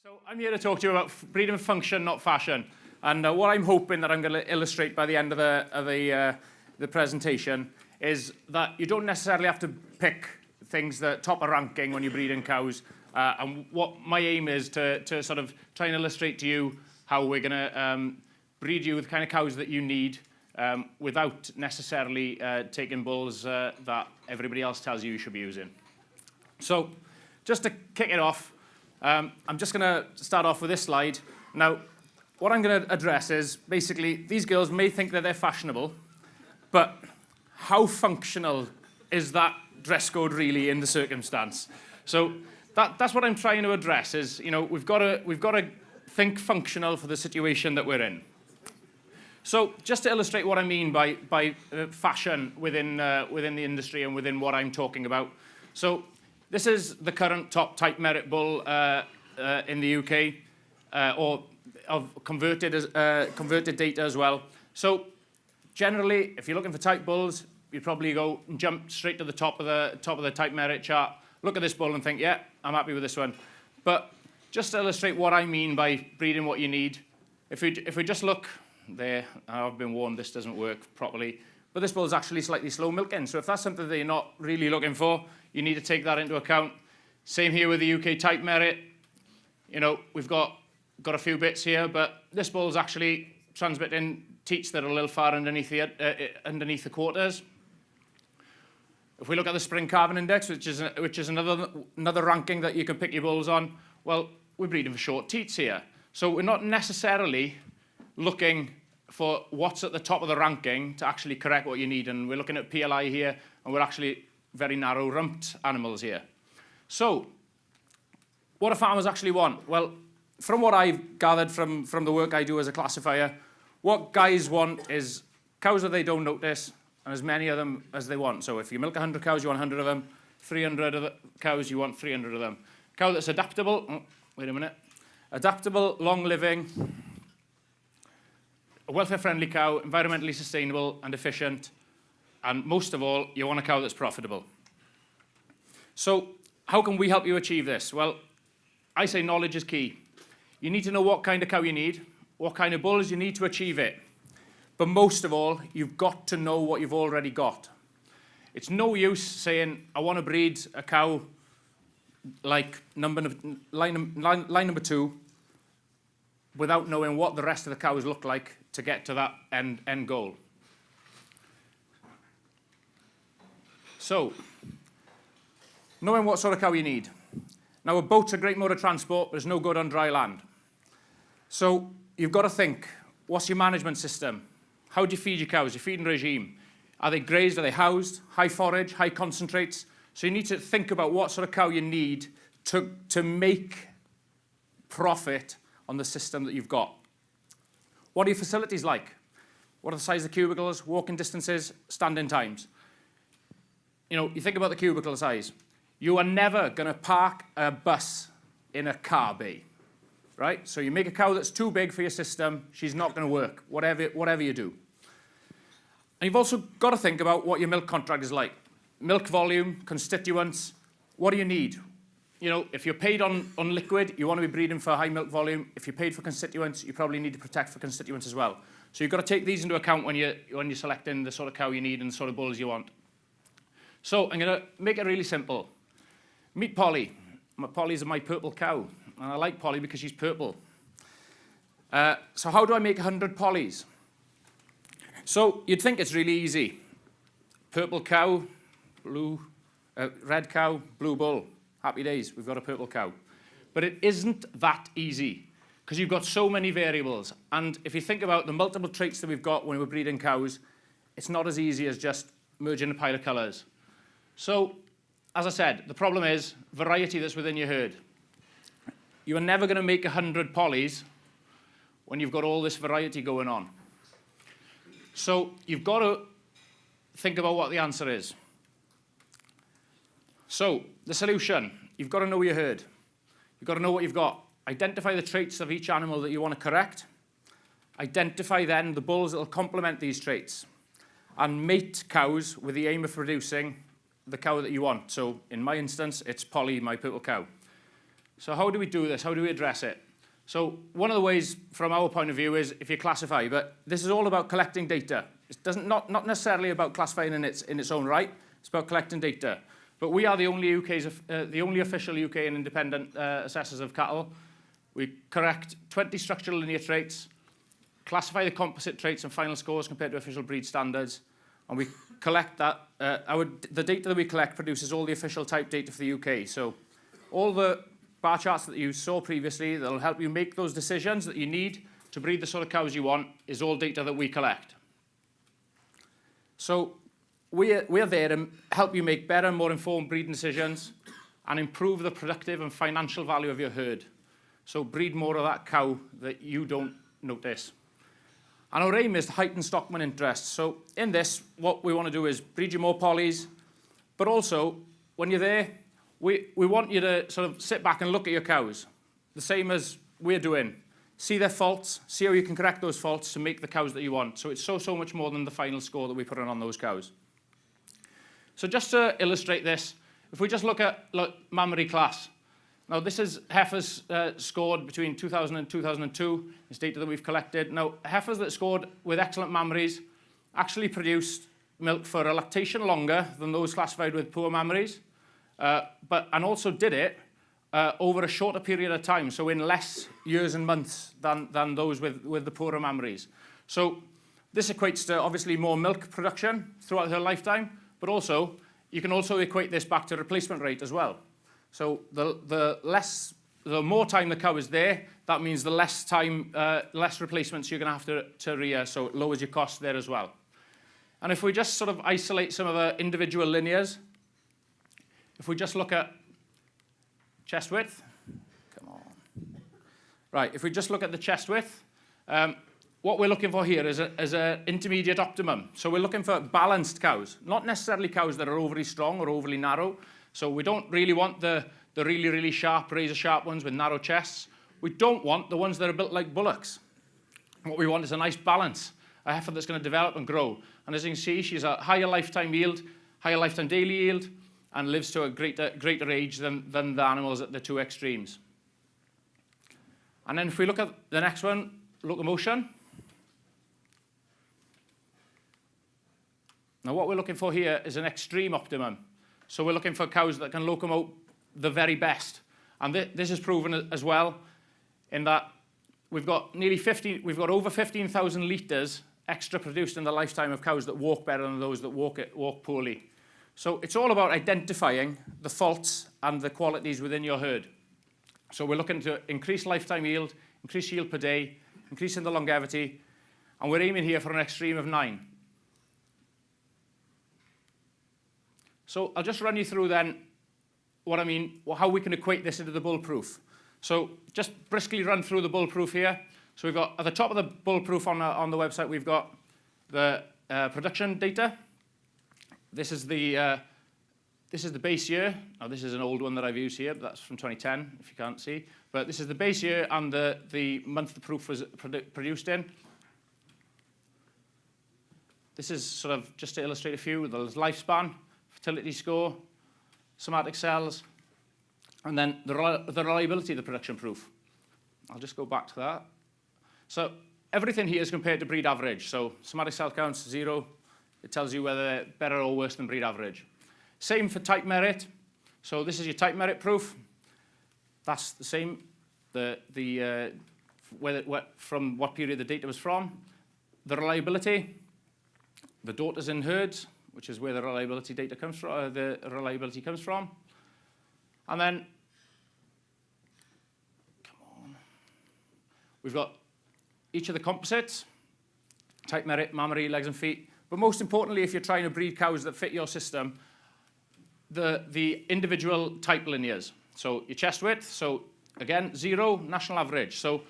So I'm here to talk to you about breeding function, not fashion. And what I'm hoping that I'm going to illustrate by the end of the presentation is that you don't necessarily have to pick things that top a ranking when you're breeding cows. And what my aim is to sort of try and illustrate to you how we're going to breed you with the kind of cows that you need without necessarily taking bulls that everybody else tells you should be using. So just to kick it off, I'm just going to start off with this slide. Now, what I'm going to address is basically these girls may think that they're fashionable, but how functional is that dress code really in the circumstance? So that's what I'm trying to address is, you know, we've got to think functional for the situation that we're in. So just to illustrate what I mean by fashion within the industry and within what I'm talking about. So this is the current top type merit bull in the UK, or of converted data as well. So generally, if you're looking for type bulls, you'd probably go and jump straight to the top of the type merit chart. Look at this bull and think, yeah, I'm happy with this one. But just to illustrate what I mean by breeding what you need, if we just look there, I've been warned this doesn't work properly, but this bull is actually slightly slow milking. So if that's something that you're not really looking for, you need to take that into account. Same here with the UK type merit. You know, we've got a few bits here, but this bull's actually transmitting teats that are a little far underneath the quarters. If we look at the spring calving index, which is another ranking that you can pick your bulls on, well, we're breeding for short teats here. So we're not necessarily looking for what's at the top of the ranking to actually correct what you need. And we're looking at PLI here, and we're actually very narrow rumped animals here. So what do farmers actually want? Well, from what I've gathered from the work I do as a classifier, what guys want is cows that they don't notice, and as many of them as they want. So if you milk 100 cows, you want 100 of them. 300 of the cows, you want 300 of them. Cow that's adaptable, oh, wait a minute. Adaptable, long-living, a welfare-friendly cow, environmentally sustainable and efficient, and most of all, you want a cow that's profitable. So how can we help you achieve this? Well, I say knowledge is key. You need to know what kind of cow you need, what kind of bulls you need to achieve it. But most of all, you've got to know what you've already got. It's no use saying, I want to breed a cow like line number 2 without knowing what the rest of the cows look like to get to that end goal. So, knowing what sort of cow you need. Now, a boat's a great mode of transport, but it's no good on dry land. So, you've got to think, what's your management system? How do you feed your cows? Your feeding regime? Are they grazed? Are they housed? High forage? High concentrates? So you need to think about what sort of cow you need to make profit on the system that you've got. What are your facilities like? What are the size of the cubicles, walking distances, standing times? You know, you think about the cubicle size. You are never going to park a bus in a car bay, right? So you make a cow that's too big for your system, she's not going to work, whatever you do. And you've also got to think about what your milk contract is like. Milk volume, constituents, what do you need? You know, if you're paid on liquid, you want to be breeding for high milk volume. If you're paid for constituents, you probably need to protect for constituents as well. So you've got to take these into account when you're selecting the sort of cow you need and the sort of bulls you want. So I'm going to make it really simple. Meet Polly. Polly's my purple cow. And I like Polly because she's purple. So how do I make 100 Pollys? So you'd think it's really easy. Purple cow, red cow, blue bull. Happy days, we've got a purple cow. But it isn't that easy because you've got so many variables. And if you think about the multiple traits that we've got when we're breeding cows, it's not as easy as just merging a pile of colours. So, as I said, the problem is variety that's within your herd. You are never going to make 100 Pollys when you've got all this variety going on. So you've got to think about what the answer is. So the solution, you've got to know your herd. You've got to know what you've got. Identify the traits of each animal that you want to correct. Identify then the bulls that will complement these traits. And mate cows with the aim of producing the cow that you want. So in my instance, it's Polly, my purple cow. So how do we do this? How do we address it? So one of the ways from our point of view is if you classify, but this is all about collecting data. It's not necessarily about classifying in its own right. It's about collecting data. But we are the only official UK and independent assessors of cattle. We correct 20 structural linear traits, classify the composite traits and final scores compared to official breed standards, and we collect that. The data that we collect produces all the official type data for the UK. So all the bar charts that you saw previously that will help you make those decisions that you need to breed the sort of cows you want is all data that we collect. So we are there to help you make better, more informed breeding decisions and improve the productive and financial value of your herd. So breed more of that cow that you don't notice. And our aim is to heighten stockman interest. So in this, what we want to do is breed you more pollies, but also when you're there, we want you to sort of sit back and look at your cows, the same as we're doing. See their faults, see how you can correct those faults to make the cows that you want. So it's so much more than the final score that we put on those cows. So just to illustrate this, if we just look at mammary class. Now this is heifers scored between 2000 and 2002. It's data that we've collected. Now heifers that scored with excellent mammaries actually produced milk for a lactation longer than those classified with poor mammaries. And also did it over a shorter period of time, so in less years and months than those with the poorer mammaries. So this equates to obviously more milk production throughout her lifetime, but also you can also equate this back to replacement rate as well. So the more time the cow is there, that means the less time, less replacements you're going to have to rear, so it lowers your cost there as well. And if we just sort of isolate some of the individual linears, if we just look at chest width, come on. Right, if we just look at the chest width, what we're looking for here is an intermediate optimum. So we're looking for balanced cows, not necessarily cows that are overly strong or overly narrow. So we don't really want the really, really sharp, razor-sharp ones with narrow chests. We don't want the ones that are built like bullocks. What we want is a nice balance, a heifer that's going to develop and grow. And as you can see, she's a higher lifetime yield, higher lifetime daily yield, and lives to a greater age than the animals at the two extremes. And then if we look at the next one, locomotion. Now what we're looking for here is an extreme optimum. So we're looking for cows that can locomote the very best. And this is proven as well in that we've got over 15,000 litres extra produced in the lifetime of cows that walk better than those that walk poorly. So it's all about identifying the faults and the qualities within your herd. So we're looking to increase lifetime yield, increase yield per day, increasing the longevity, and we're aiming here for an extreme of 9. So I'll just run you through then how we can equate this into the bulletproof. So just briskly run through the bulletproof here. So we've got at the top of the bulletproof on the website, we've got the production data. This is the base year. Now this is an old one that I've used here, but that's from 2010, if you can't see. But this is the base year and the month the proof was produced in. This is sort of just to illustrate a few. There's lifespan, fertility score, somatic cells, and then the reliability of the production proof. I'll just go back to that. So everything here is compared to breed average. So somatic cell counts, 0. It tells you whether they're better or worse than breed average. Same for type merit. So this is your type merit proof. That's the same. From what period the data was from. The reliability. The daughters in herds, which is where the reliability data comes from. And then, come on. We've got each of the composites. Type merit, mammary, legs and feet. But most importantly, if you're trying to breed cows that fit your system, the individual type linears. So your chest width, so again, 0, national average. So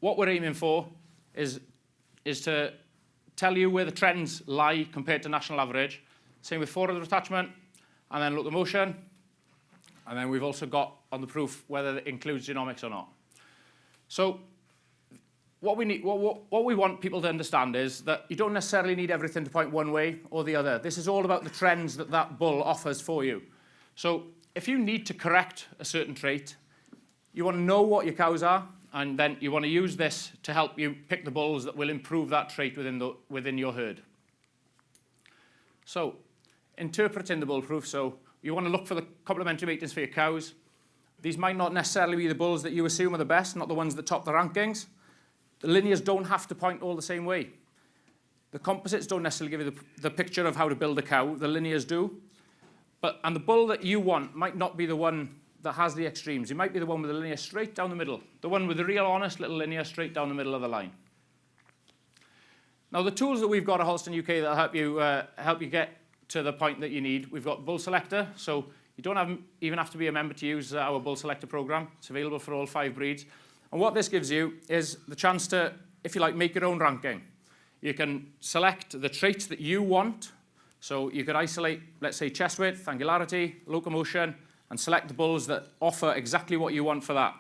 what we're aiming for is to tell you where the trends lie compared to national average. Same with forward attachment, and then locomotion. And then we've also got on the proof whether it includes genomics or not. So what we want people to understand is that you don't necessarily need everything to point one way or the other. This is all about the trends that bull offers for you. So if you need to correct a certain trait, You want to know what your cows are, and then you want to use this to help you pick the bulls that will improve that trait within your herd. So, interpreting the bull proof. So, you want to look for the complementary matings for your cows. These might not necessarily be the bulls that you assume are the best, not the ones that top the rankings. The linears don't have to point all the same way. The composites don't necessarily give you the picture of how to build a cow. The linears do. And the bull that you want might not be the one that has the extremes. It might be the one with the linear straight down the middle. The one with the real honest little linear straight down the middle of the line. Now, the tools that we've got at Holston UK that help you get to the point that you need, we've got Bull Selector. So you don't even have to be a member to use our Bull Selector program. It's available for all 5 breeds. And what this gives you is the chance to, if you like, make your own ranking. You can select the traits that you want. So you could isolate, let's say, chest width, angularity, locomotion, and select the bulls that offer exactly what you want for that.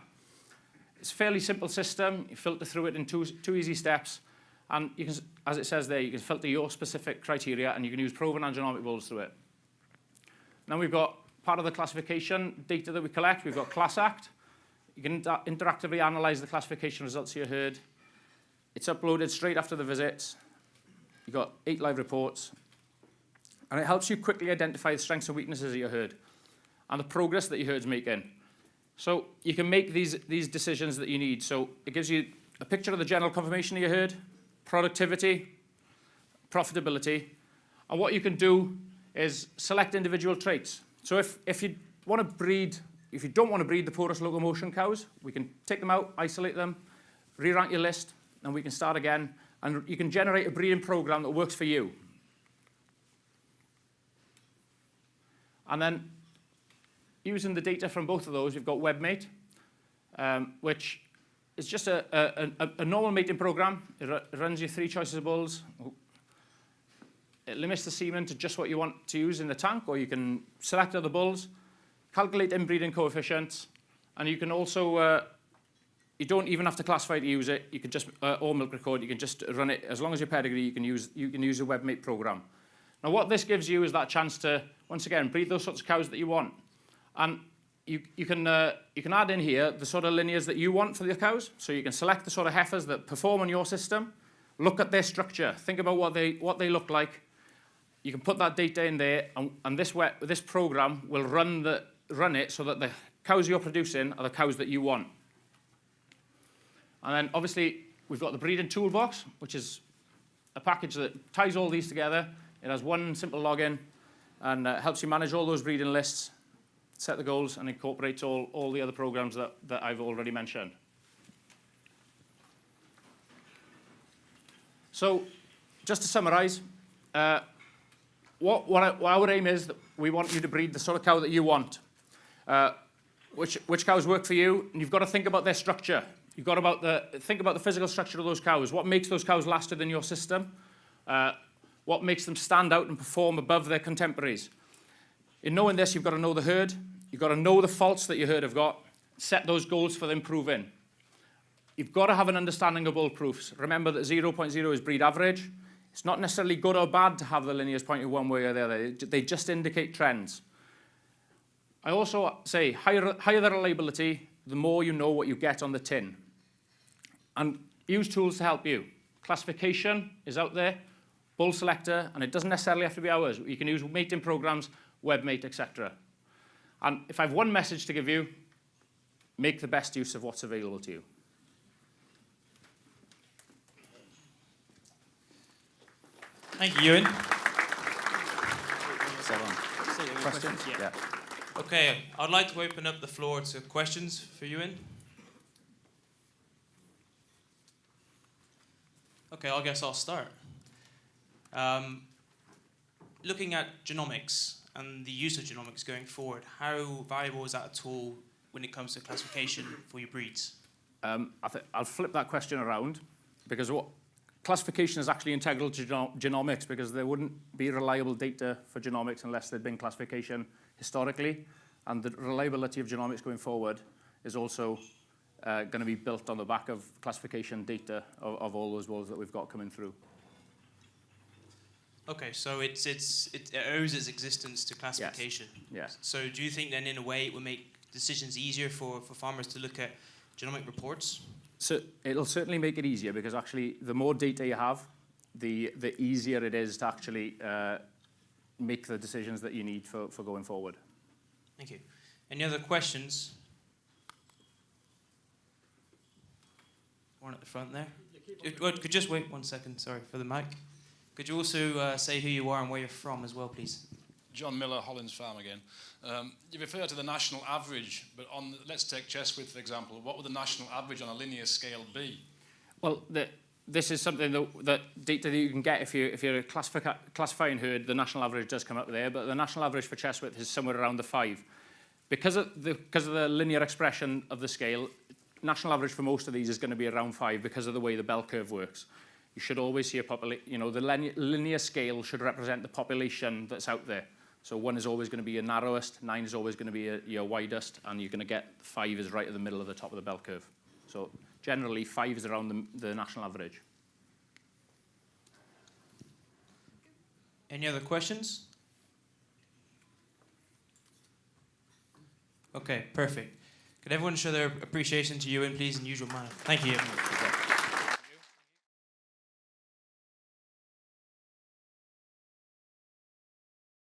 It's a fairly simple system. You filter through it in two easy steps. And you can, as it says there, you can filter your specific criteria, and you can use proven and genomic bulls through it. Now we've got part of the classification data that we collect. We've got Class Act. You can interactively analyze the classification results of your herd. It's uploaded straight after the visits. You've got 8 live reports. And it helps you quickly identify the strengths and weaknesses of your herd and the progress that your herd's making. So you can make these decisions that you need. So it gives you a picture of the general conformation of your herd, productivity, profitability. And what you can do is select individual traits. So if you want to breed, if you don't want to breed the poorest locomotion cows, we can take them out, isolate them, re-rank your list, and we can start again. And you can generate a breeding program that works for you. And then, using the data from both of those, we've got WebMate, which is just a normal mating program. It runs you 3 choices of bulls. It limits the semen to just what you want to use in the tank, or you can select other bulls, calculate inbreeding coefficients, and you can also, you don't even have to classify to use it. You can just, or milk record, you can just run it. As long as your pedigree, you can use a WebMate program. Now, what this gives you is that chance to, once again, breed those sorts of cows that you want. And you can add in here the sort of linears that you want for the cows. So you can select the sort of heifers that perform on your system, look at their structure, think about what they look like. You can put that data in there, and this program will run it so that the cows you're producing are the cows that you want. And then, obviously, we've got the breeding toolbox, which is a package that ties all these together. It has one simple login and helps you manage all those breeding lists, set the goals, and incorporates all the other programs that I've already mentioned. So, just to summarize, what our aim is that we want you to breed the sort of cow that you want. Which cows work for you, and you've got to think about their structure. You've got to think about the physical structure of those cows. What makes those cows last within your system? What makes them stand out and perform above their contemporaries? In knowing this, you've got to know the herd. You've got to know the faults that your herd have got. Set those goals for improving. You've got to have an understanding of bull proofs. Remember that 0.0 is breed average. It's not necessarily good or bad to have the linears pointed one way or the other. They just indicate trends. I also say higher the reliability, the more you know what you get on the tin. And use tools to help you. Classification is out there. Bull Selector, and it doesn't necessarily have to be ours. You can use mating programs, WebMate, etc. And if I have one message to give you, make the best use of what's available to you. Thank you, Ewan. Questions? Yeah. Okay, I'd like to open up the floor to questions for Ewan. Okay, I guess I'll start. Looking at genomics and the use of genomics going forward, how valuable is that a tool when it comes to classification for your breeds? I'll flip that question around, because classification is actually integral to genomics, because there wouldn't be reliable data for genomics unless there'd been classification historically, and the reliability of genomics going forward is also going to be built on the back of classification data of all those bulls that we've got coming through. Okay, so it owes its existence to classification. Yes. So do you think then, in a way, it will make decisions easier for farmers to look at genomic reports? So it'll certainly make it easier, because actually the more data you have, the easier it is to actually make the decisions that you need for going forward. Thank you. Any other questions? One at the front there. Could just wait 1 second, sorry, for the mic. Could you also say who you are and where you're from as well, please? John Miller, Hollins Farm again. You refer to the national average, but let's take Chesworth, for example. What would the national average on a linear scale be? Well, this is something that data that you can get if you're classifying herd. The national average does come up there, but the national average for Chesworth is somewhere around the 5. Because of the linear expression of the scale, national average for most of these is going to be around 5 because of the way the bell curve works. You should always see the linear scale should represent the population that's out there. So 1 is always going to be your narrowest, 9 is always going to be your widest, and you're going to get 5 is right at the middle of the top of the bell curve. So generally 5 is around the national average. Any other questions? Okay, perfect. Could everyone show their appreciation to Ewan, please, in usual manner? Thank you.